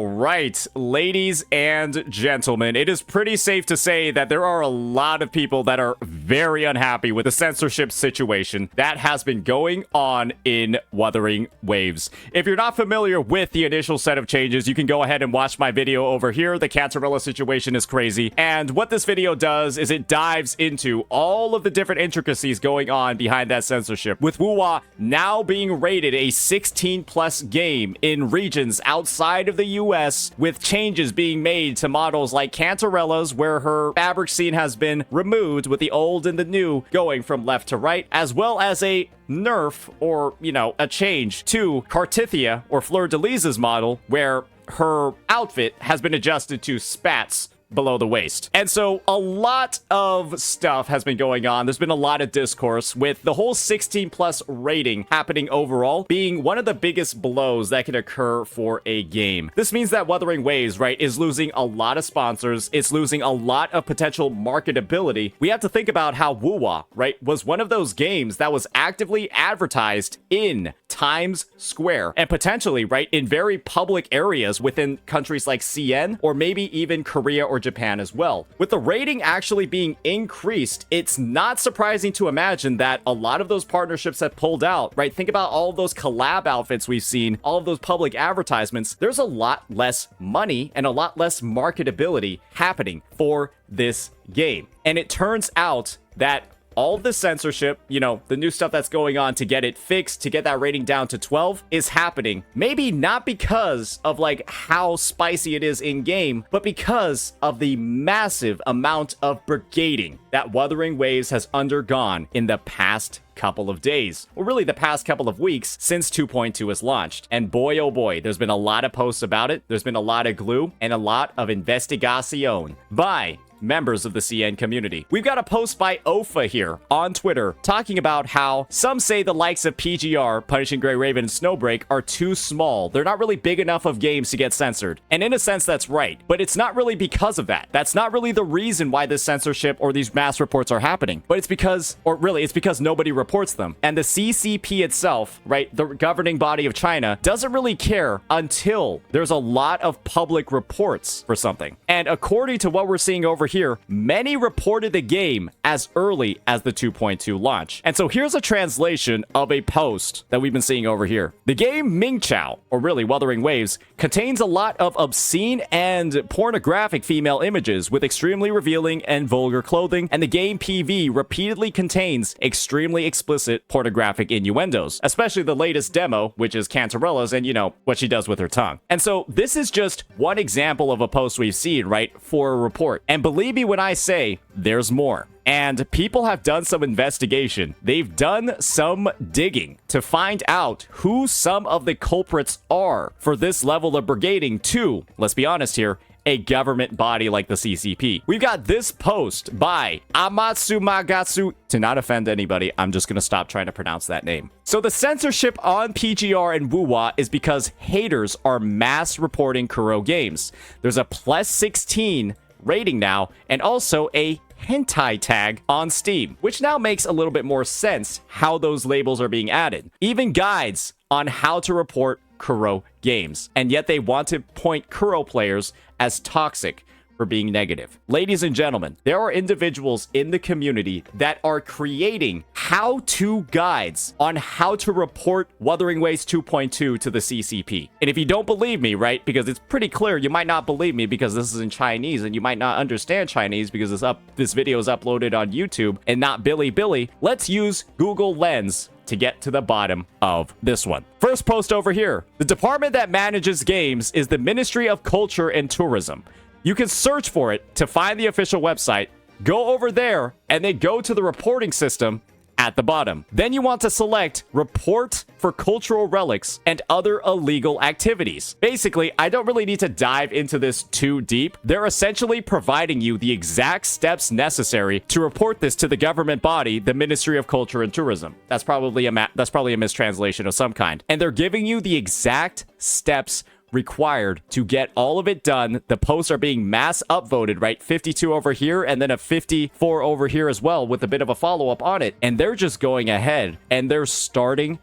All right, ladies and gentlemen, it is pretty safe to say that there are a lot of people that are very unhappy with the censorship situation that has been going on in Wuthering Waves. If you're not familiar with the initial set of changes, you can go ahead and watch my video over here. The Cantarella situation is crazy. And what this video does is it dives into all of the different intricacies going on behind that censorship, with WuWa now being rated a 16+ game in regions outside of the US, with changes being made to models like Cantarella's, where her fabric scene has been removed, with the old and the new going from left to right, as well as a nerf, or, a change to Cartithia, or Fleur-de-Lis's model, where her outfit has been adjusted to spats below the waist. And so a lot of stuff has been going on. There's been a lot of discourse, with the whole 16+ rating happening overall being one of the biggest blows that can occur for a game. This means that Wuthering Waves, right, is losing a lot of sponsors. It's losing a lot of potential marketability. We have to think about how WuWa, right, was one of those games that was actively advertised in Times Square, and potentially, right, in very public areas within countries like CN, or maybe even Korea or Japan as well. With the rating actually being increased, it's not surprising to imagine that a lot of those partnerships have pulled out, right? Think about all of those collab outfits we've seen, all of those public advertisements. There's a lot less money and a lot less marketability happening for this game. And it turns out that all the censorship, the new stuff that's going on to get it fixed, to get that rating down to 12, is happening. Maybe not because of how spicy it is in game, but because of the massive amount of brigading that Wuthering Waves has undergone in the past couple of days, or really the past couple of weeks since 2.2 was launched. And boy, oh boy, there's been a lot of posts about it. There's been a lot of glue and a lot of investigación by members of the CN community. We've got a post by Ofa here on Twitter talking about how some say the likes of PGR, Punishing Grey Raven, and Snowbreak are too small. They're not really big enough of games to get censored. And in a sense, that's right. But it's not really because of that. That's not really the reason why this censorship or these mass reports are happening. But it's because, it's because nobody reports them. And the CCP itself, right, the governing body of China, doesn't really care until there's a lot of public reports for something. And according to what we're seeing over here, many reported the game as early as the 2.2 launch. And so here's a translation of a post that we've been seeing over here. The game Ming Chao, or really Wuthering Waves, contains a lot of obscene and pornographic female images with extremely revealing and vulgar clothing, and the game PV repeatedly contains extremely explicit pornographic innuendos, especially the latest demo, which is Cantarella's, and what she does with her tongue. And so this is just one example of a post we've seen, right, for a report. And believe me when I say there's more. And people have done some investigation. They've done some digging to find out who some of the culprits are for this level of brigading to, let's be honest here, a government body like the CCP. We've got this post by Amatsu Magatsu. To not offend anybody, I'm just gonna stop trying to pronounce that name. So the censorship on PGR and WuWa is because haters are mass reporting Kuro games. There's a +16 rating now, and also a hentai tag on Steam, which now makes a little bit more sense how those labels are being added. Even guides on how to report Kuro games, and yet they want to point Kuro players as toxic for being negative. Ladies and gentlemen, there are individuals in the community that are creating how-to guides on how to report Wuthering Waves 2.2 to the CCP. And if you don't believe me, right, because it's pretty clear you might not believe me because this is in Chinese, and you might not understand Chinese because this video is uploaded on YouTube and not Billy, let's use Google Lens to get to the bottom of this one. First post over here. The department that manages games is the Ministry of Culture and Tourism. You can search for it to find the official website, go over there, and then go to the reporting system at the bottom. Then you want to select Report for Cultural Relics and Other Illegal Activities. Basically, I don't really need to dive into this too deep. They're essentially providing you the exact steps necessary to report this to the government body, the Ministry of Culture and Tourism. That's probably a mistranslation of some kind. And they're giving you the exact steps required to get all of it done. The posts are being mass upvoted, right? 52 over here and then a 54 over here as well, with a bit of a follow-up on it. And they're just going ahead and they're starting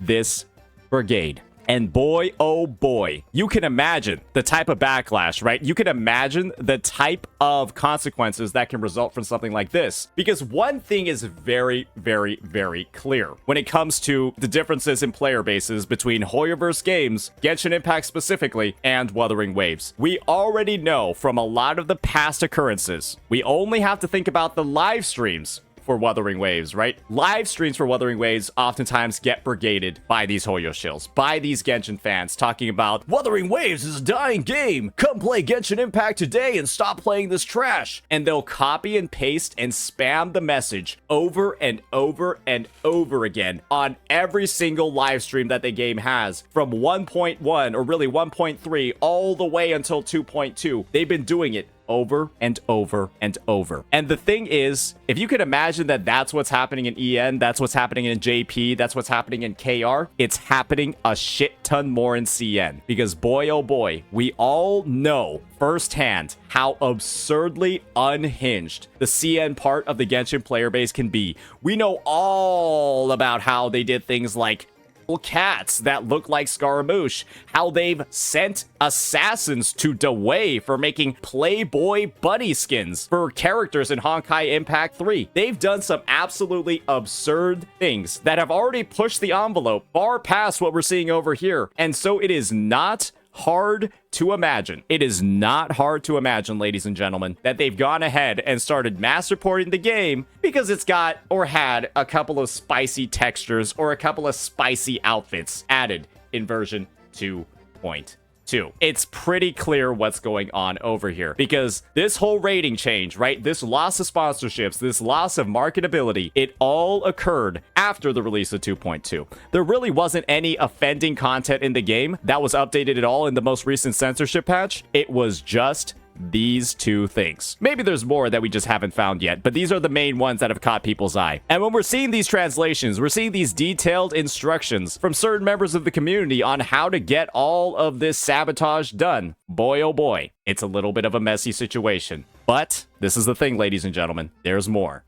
this brigade. And boy, oh boy, you can imagine the type of backlash, right? You can imagine the type of consequences that can result from something like this. Because one thing is very, very, very clear when it comes to the differences in player bases between Hoyoverse games, Genshin Impact specifically, and Wuthering Waves. We already know from a lot of the past occurrences, we only have to think about the live streams for Wuthering Waves, right? Live streams for Wuthering Waves oftentimes get brigaded by these Hoyoshills, by these Genshin fans, talking about Wuthering Waves is a dying game. Come play Genshin Impact today and stop playing this trash. And they'll copy and paste and spam the message over and over and over again on every single live stream that the game has from 1.1 or really 1.3 all the way until 2.2. They've been doing it over and over and over. And the thing is, if you could imagine that that's what's happening in EN, that's what's happening in JP, that's what's happening in KR, it's happening a shit ton more in CN. Because boy, oh boy, we all know firsthand how absurdly unhinged the CN part of the Genshin player base can be. We know all about how they did things like cats that look like Scaramouche, how they've sent assassins to Dewey for making Playboy bunny skins for characters in Honkai Impact 3. They've done some absolutely absurd things that have already pushed the envelope far past what we're seeing over here. And so it is not hard to imagine. It is not hard to imagine, ladies and gentlemen, that they've gone ahead and started mass reporting the game because it's got or had a couple of spicy textures or a couple of spicy outfits added in version 2.2. It's pretty clear what's going on over here because this whole rating change, right? This loss of sponsorships, this loss of marketability, it all occurred after the release of 2.2. There really wasn't any offending content in the game that was updated at all in the most recent censorship patch. It was just these two things. Maybe there's more that we just haven't found yet, but these are the main ones that have caught people's eye. And when we're seeing these translations, we're seeing these detailed instructions from certain members of the community on how to get all of this sabotage done. Boy, oh boy, it's a little bit of a messy situation. But this is the thing, ladies and gentlemen, there's more.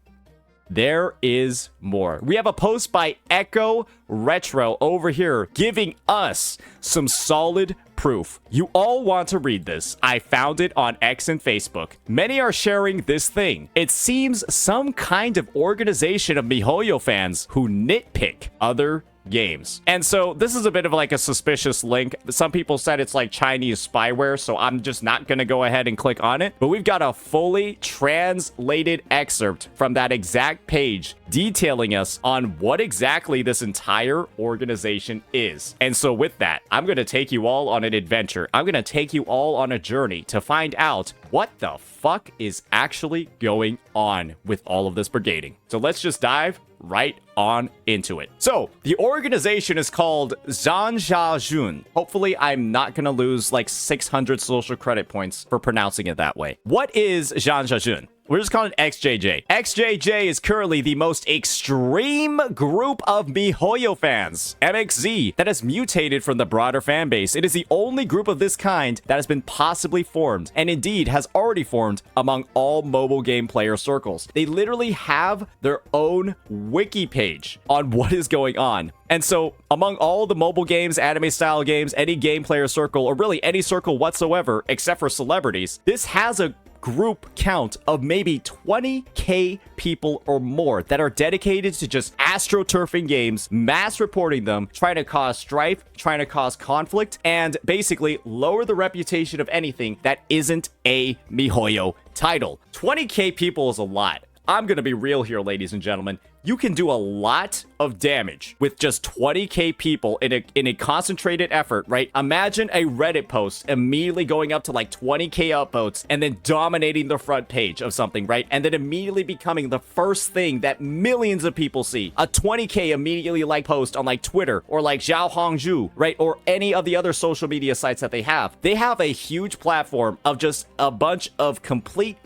There is more. We have a post by Echo Retro over here giving us some solid proof. You all want to read this. I found it on X and Facebook. Many are sharing this thing. It seems some kind of organization of MiHoYo fans who nitpick other games. And so this is a bit of like a suspicious link. Some people said it's like Chinese spyware, so I'm just not going to go ahead and click on it. But we've got a fully translated excerpt from that exact page detailing us on what exactly this entire organization is. And so with that, I'm going to take you all on an adventure. I'm going to take you all on a journey to find out what the fuck is actually going on with all of this brigading. So let's just dive right on into it. So the organization is called Zhanjiajun. Hopefully I'm not going to lose like 600 social credit points for pronouncing it that way. What is Zhanjiajun? We're just calling it XJJ. XJJ is currently the most extreme group of MiHoYo fans, MXZ, that has mutated from the broader fan base. It is the only group of this kind that has been possibly formed, and indeed has already formed among all mobile game player circles. They literally have their own wiki page on what is going on. And so among all the mobile games, anime style games, any game player circle, or really any circle whatsoever, except for celebrities, this has a group count of maybe 20k people or more that are dedicated to just astroturfing games, mass reporting them, trying to cause strife, trying to cause conflict, and basically lower the reputation of anything that isn't a MiHoYo title. 20k people is a lot. I'm gonna be real here, ladies and gentlemen. You can do a lot of damage with just 20k people in a concentrated effort, right? Imagine a Reddit post immediately going up to like 20k upvotes and then dominating the front page of something, right? And then immediately becoming the first thing that millions of people see. A 20k immediately like post on like Twitter or like Zhao Hongzhu, right? Or any of the other social media sites that they have. They have a huge platform of just a bunch of complete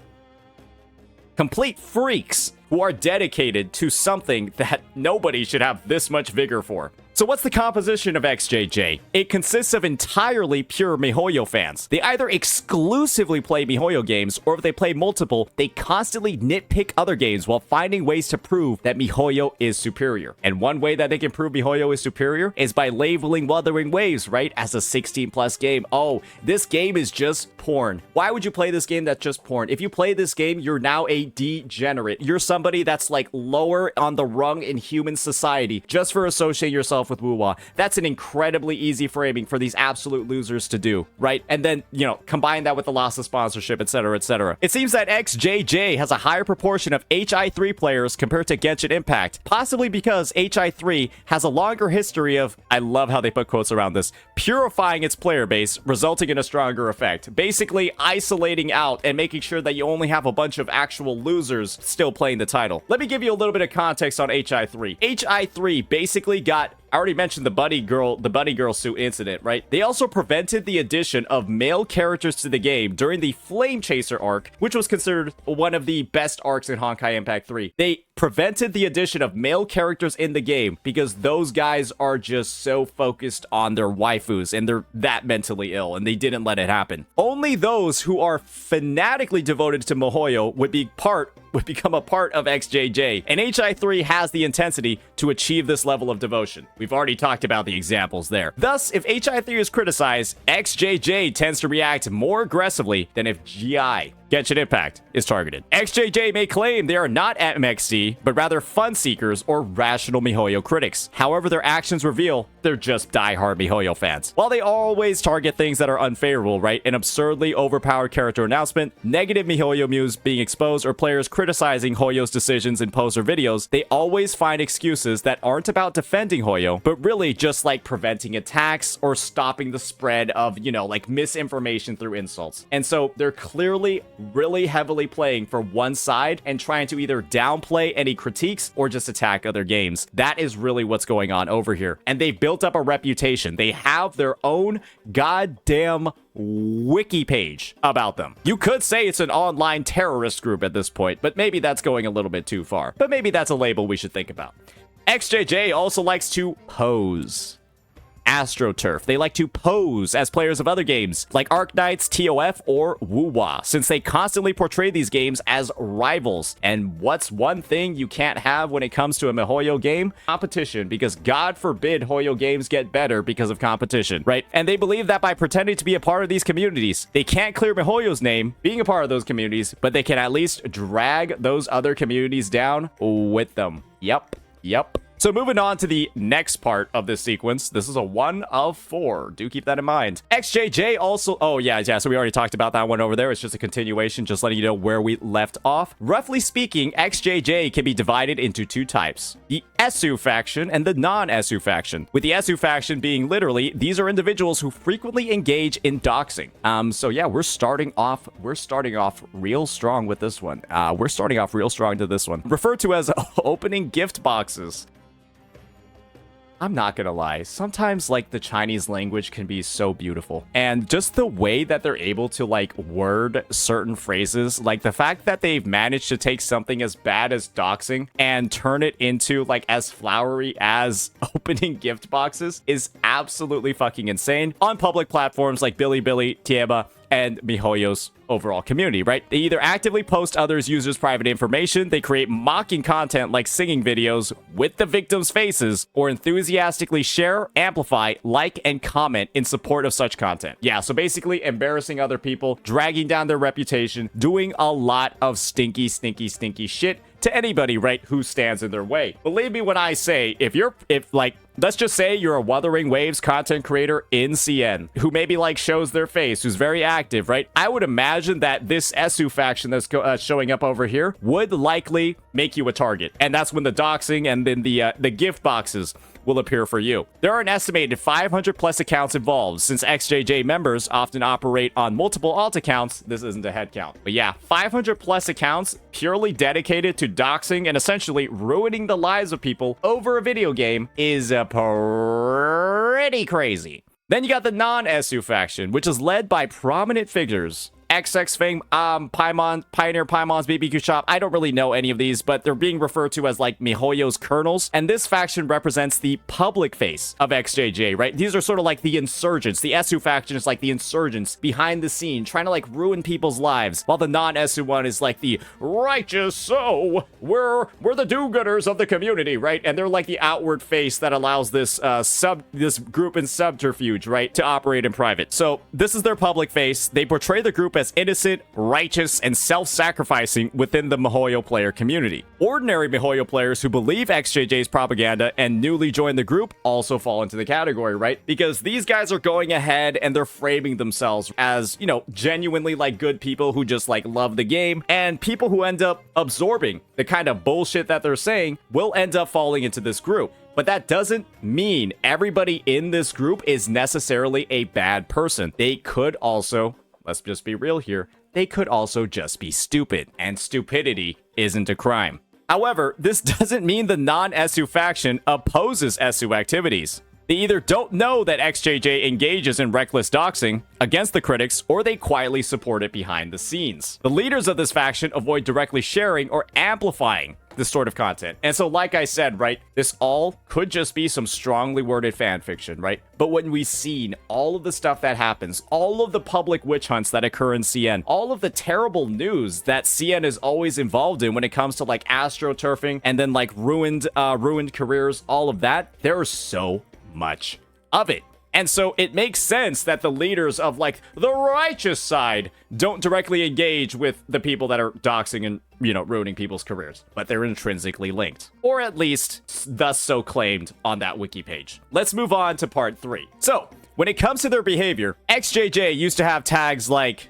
freaks who are dedicated to something that nobody should have this much vigor for. So what's the composition of XJJ? It consists of entirely pure MiHoYo fans. They either exclusively play MiHoYo games, or if they play multiple, they constantly nitpick other games while finding ways to prove that MiHoYo is superior. And one way that they can prove MiHoYo is superior is by labeling Wuthering Waves, right, as a 16+ game. Oh, this game is just porn. Why would you play this game that's just porn? If you play this game, you're now a degenerate. You're somebody that's like lower on the rung in human society just for associating yourself with WuWa. That's an incredibly easy framing for these absolute losers to do, right? And then, you know, combine that with the loss of sponsorship, etc., etc. It seems that XJJ has a higher proportion of HI3 players compared to Genshin Impact, possibly because HI3 has a longer history of, I love how they put quotes around this, purifying its player base, resulting in a stronger effect. Basically isolating out and making sure that you only have a bunch of actual losers still playing the title. Let me give you a little bit of context on HI3. HI3 basically got, I already mentioned the buddy girl suit incident, right? They also prevented the addition of male characters to the game during the Flame Chaser arc, which was considered one of the best arcs in Honkai Impact 3. They prevented the addition of male characters in the game because those guys are just so focused on their waifus and they're that mentally ill, and they didn't let it happen. Only those who are fanatically devoted to MiHoYo would become a part of XJJ, and HI3 has the intensity to achieve this level of devotion. We've already talked about the examples there. Thus, if HI3 is criticized, XJJ tends to react more aggressively than if Genshin Impact is targeted. XJJ may claim they are not MXC, but rather fun seekers or rational MiHoYo critics. However, their actions reveal they're just diehard MiHoYo fans. While they always target things that are unfavorable, right? An absurdly overpowered character announcement, negative MiHoYo news being exposed, or players criticizing Hoyo's decisions in posts or videos, they always find excuses that aren't about defending Hoyo, but really just like preventing attacks or stopping the spread of, you know, like misinformation through insults. And so they're clearly really heavily playing for one side and trying to either downplay any critiques or just attack other games. That is really what's going on over here. And they've built up a reputation. They have their own goddamn wiki page about them. You could say it's an online terrorist group at this point, but maybe that's going a little bit too far. But maybe that's a label we should think about. XJJ also likes to pose. AstroTurf. They like to pose as players of other games like Arknights, TOF, or WuWa, since they constantly portray these games as rivals. And what's one thing you can't have when it comes to a MiHoYo game? Competition, because God forbid Hoyo games get better because of competition, right? And they believe that by pretending to be a part of these communities, they can't clear MiHoYo's name being a part of those communities, but they can at least drag those other communities down with them. Yep. So moving on to the next part of this sequence. This is a 1 of 4. Do keep that in mind. XJJ also... Oh, yeah. So we already talked about that one over there. It's just a continuation, just letting you know where we left off. Roughly speaking, XJJ can be divided into two types. The Esu faction and the non-Esu faction. With the Esu faction being literally, these are individuals who frequently engage in doxing. So yeah, we're starting off real strong with this one. We're starting off real strong to this one. Referred to as opening gift boxes. I'm not gonna lie, sometimes like the Chinese language can be so beautiful, and just the way that they're able to like word certain phrases, like the fact that they've managed to take something as bad as doxing and turn it into like as flowery as opening gift boxes is absolutely fucking insane on public platforms like Bilibili, Tieba, and MiHoYo's overall community, right? They either actively post others' users' private information, they create mocking content like singing videos with the victims' faces, or enthusiastically share, amplify, like, and comment in support of such content. Yeah, so basically embarrassing other people, dragging down their reputation, doing a lot of stinky shit to anybody, right, who stands in their way. Believe me when I say, if let's just say you're a Wuthering Waves content creator in CN who maybe like shows their face, who's very active, right? I would imagine that this Esu faction that's showing up over here would likely make you a target. And that's when the doxing and then the gift boxes will appear for you. There are an estimated 500 plus accounts involved. Since XJJ members often operate on multiple alt accounts, this isn't a head count. But yeah, 500 plus accounts purely dedicated to doxing and essentially ruining the lives of people over a video game is pretty crazy. Then you got the non-Esu faction, which is led by prominent figures. XX Fang, Pioneer Paimon's BBQ Shop. I don't really know any of these, but they're being referred to as like MiHoYo's kernels. And this faction represents the public face of XJJ, right? These are sort of like the insurgents. The SU faction is like the insurgents behind the scene, trying to like ruin people's lives, while the non-SU one is like the righteous, so we're the do-gooders of the community, right? And they're like the outward face that allows this this group in subterfuge, right, to operate in private. So this is their public face. They portray the group as innocent, righteous, and self-sacrificing within the MiHoYo player community. Ordinary MiHoYo players who believe XJJ's propaganda and newly joined the group also fall into the category, right? Because these guys are going ahead and they're framing themselves as, you know, genuinely like good people who just like love the game, and people who end up absorbing the kind of bullshit that they're saying will end up falling into this group. But that doesn't mean everybody in this group is necessarily a bad person. They could also, let's just be real here, they could also just be stupid, and stupidity isn't a crime. However, this doesn't mean the non-SU faction opposes SU activities. They either don't know that XJJ engages in reckless doxing against the critics, or they quietly support it behind the scenes. The leaders of this faction avoid directly sharing or amplifying this sort of content. And so, like I said, right, this all could just be some strongly worded fan fiction, right? But when we've seen all of the stuff that happens, all of the public witch hunts that occur in CN, all of the terrible news that CN is always involved in when it comes to like astroturfing and then like ruined careers, all of that, there's so much of it. And so it makes sense that the leaders of like the righteous side don't directly engage with the people that are doxing and, you know, ruining people's careers, but they're intrinsically linked, or at least thus so claimed on that wiki page. Let's move on to part 3. So when it comes to their behavior, XJJ used to have tags like,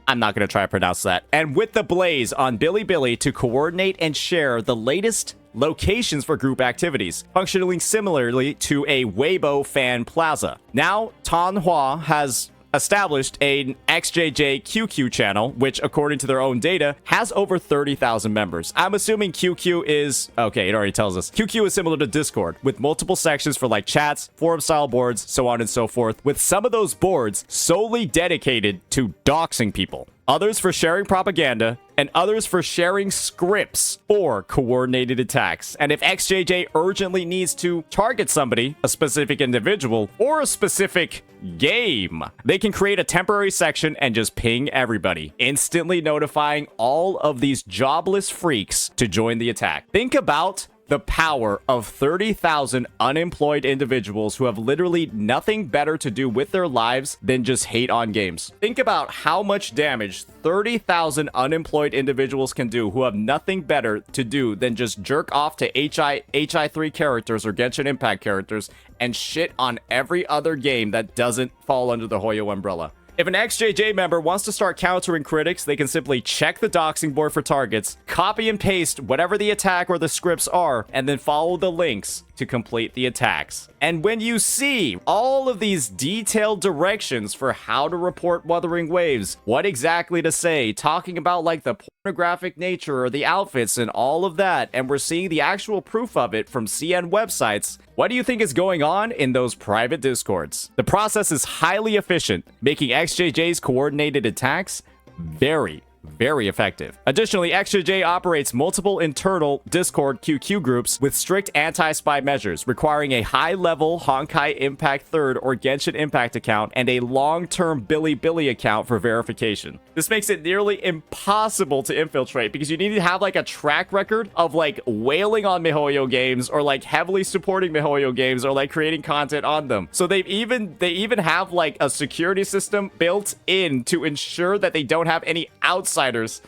I'm not going to try to pronounce that, and with the blaze on Bilibili to coordinate and share the latest locations for group activities, functioning similarly to a Weibo fan plaza. Now, Tanhua has established an XJJ QQ channel, which, according to their own data, has over 30,000 members. I'm assuming QQ is... okay, it already tells us. QQ is similar to Discord, with multiple sections for like chats, forum-style boards, so on and so forth, with some of those boards solely dedicated to doxing people, others for sharing propaganda, and others for sharing scripts or coordinated attacks. And if XJJ urgently needs to target somebody, a specific individual, or a specific game, they can create a temporary section and just ping everybody, instantly notifying all of these jobless freaks to join the attack. Think about the power of 30,000 unemployed individuals who have literally nothing better to do with their lives than just hate on games. Think about how much damage 30,000 unemployed individuals can do who have nothing better to do than just jerk off to HI3 characters or Genshin Impact characters and shit on every other game that doesn't fall under the Hoyo umbrella. If an XJJ member wants to start countering critics, they can simply check the doxing board for targets, copy and paste whatever the attack or the scripts are, and then follow the links to complete the attacks. And when you see all of these detailed directions for how to report Wuthering Waves, what exactly to say, talking about like the pornographic nature or the outfits and all of that, and we're seeing the actual proof of it from CN websites, what do you think is going on in those private discords? The process is highly efficient, making XJJ's coordinated attacks very effective. Additionally, XJJ operates multiple internal Discord QQ groups with strict anti-spy measures, requiring a high-level Honkai Impact 3rd or Genshin Impact account and a long-term Bilibili account for verification. This makes it nearly impossible to infiltrate because you need to have like a track record of like wailing on MiHoYo games or like heavily supporting MiHoYo games or like creating content on them. So they even have like a security system built in to ensure that they don't have any outsiders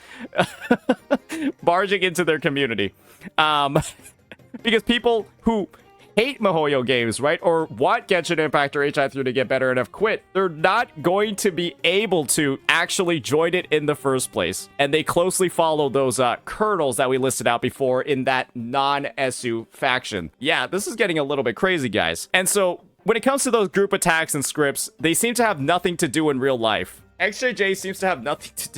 barging into their community, because people who hate MiHoYo games, right, or want Genshin Impact or HI3 to get better and have quit, they're not going to be able to actually join it in the first place, and they closely follow those kernels that we listed out before in that non-SU faction. Yeah, this is getting a little bit crazy, guys. And so when it comes to those group attacks and scripts, they seem to have nothing to do in real life. XJJ seems to have nothing to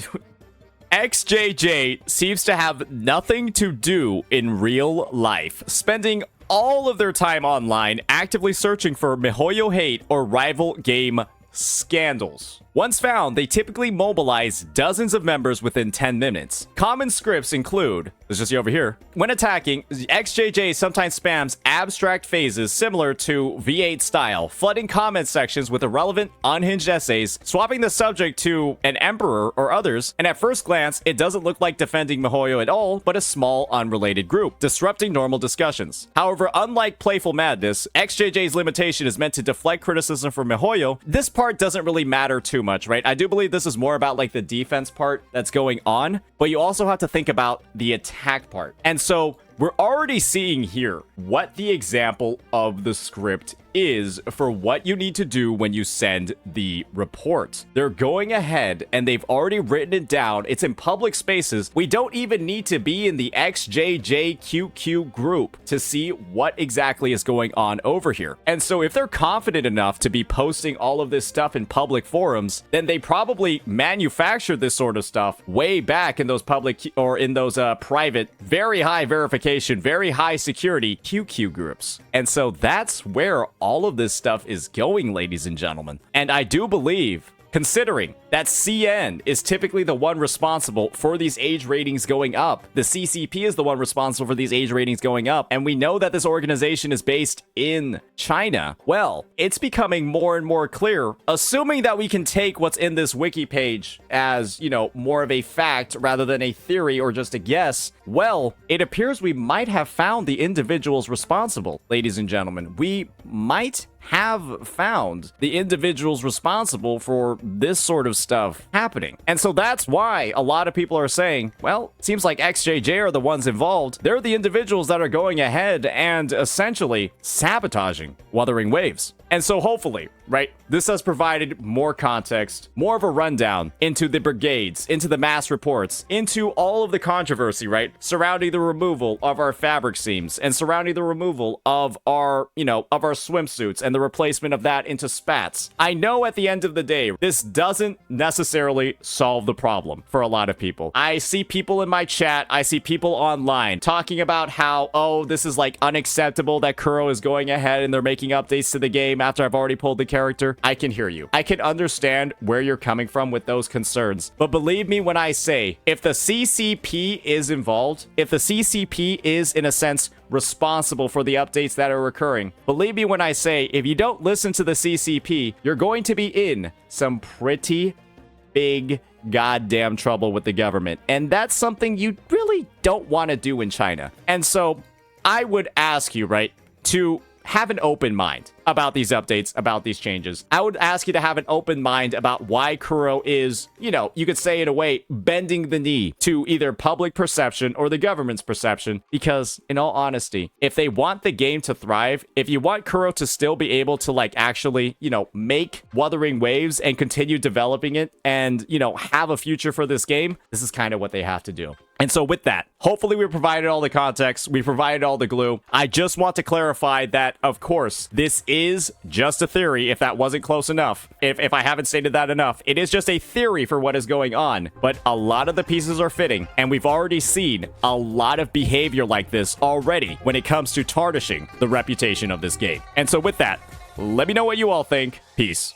do in real life, spending all of their time online actively searching for MiHoYo hate or rival game scandals. Once found, they typically mobilize dozens of members within 10 minutes. Common scripts include, let's just see over here, when attacking, XJJ sometimes spams abstract phases similar to V8 style, flooding comment sections with irrelevant, unhinged essays, swapping the subject to an emperor or others, and at first glance, it doesn't look like defending miHoYo at all, but a small, unrelated group, disrupting normal discussions. However, unlike Playful Madness, XJJ's limitation is meant to deflect criticism from miHoYo. This part doesn't really matter too much, right? I do believe this is more about like the defense part that's going on, but you also have to think about the attack part. And so we're already seeing here what the example of the script is for what you need to do when you send the report. They're going ahead and they've already written it down. It's in public spaces. We don't even need to be in the XJJQQ group to see what exactly is going on over here. And so if they're confident enough to be posting all of this stuff in public forums, then they probably manufactured this sort of stuff way back in those public or in those private, very high verification, very high security QQ groups. And so that's where all of this stuff is going, ladies and gentlemen. And I do believe, considering that CN is typically the one responsible for these age ratings going up, the CCP is the one responsible for these age ratings going up, and we know that this organization is based in China, well, it's becoming more and more clear, assuming that we can take what's in this wiki page as, you know, more of a fact rather than a theory or just a guess, well, it appears we might have found the individuals responsible, ladies and gentlemen. We might have found the individuals responsible for this sort of stuff happening. And so that's why a lot of people are saying, well, it seems like XJJ are the ones involved. They're the individuals that are going ahead and essentially sabotaging Wuthering Waves. And so hopefully, right, this has provided more context, more of a rundown into the brigades, into the mass reports, into all of the controversy, right, surrounding the removal of our fabric seams and surrounding the removal of our, you know, of our swimsuits and the replacement of that into spats. I know at the end of the day, this doesn't necessarily solve the problem for a lot of people. I see people in my chat, I see people online talking about how, oh, this is like unacceptable that Kuro is going ahead and they're making updates to the game after I've already pulled the character. I can hear you. I can understand where you're coming from with those concerns. But believe me when I say, if the CCP is involved, if the CCP is, in a sense, responsible for the updates that are occurring, believe me when I say, if you don't listen to the CCP, you're going to be in some pretty big goddamn trouble with the government. And that's something you really don't want to do in China. And so I would ask you, right, to have an open mind about these updates, about these changes. I would ask you to have an open mind about why Kuro is, you know, you could say in a way, bending the knee to either public perception or the government's perception. Because in all honesty, if they want the game to thrive, if you want Kuro to still be able to like actually, you know, make Wuthering Waves and continue developing it and, you know, have a future for this game, this is kind of what they have to do. And so with that, hopefully we provided all the context, we provided all the glue. I just want to clarify that, of course, this is just a theory, if that wasn't close enough. If I haven't stated that enough, it is just a theory for what is going on. But a lot of the pieces are fitting, and we've already seen a lot of behavior like this already when it comes to tarnishing the reputation of this game. And so with that, let me know what you all think. Peace.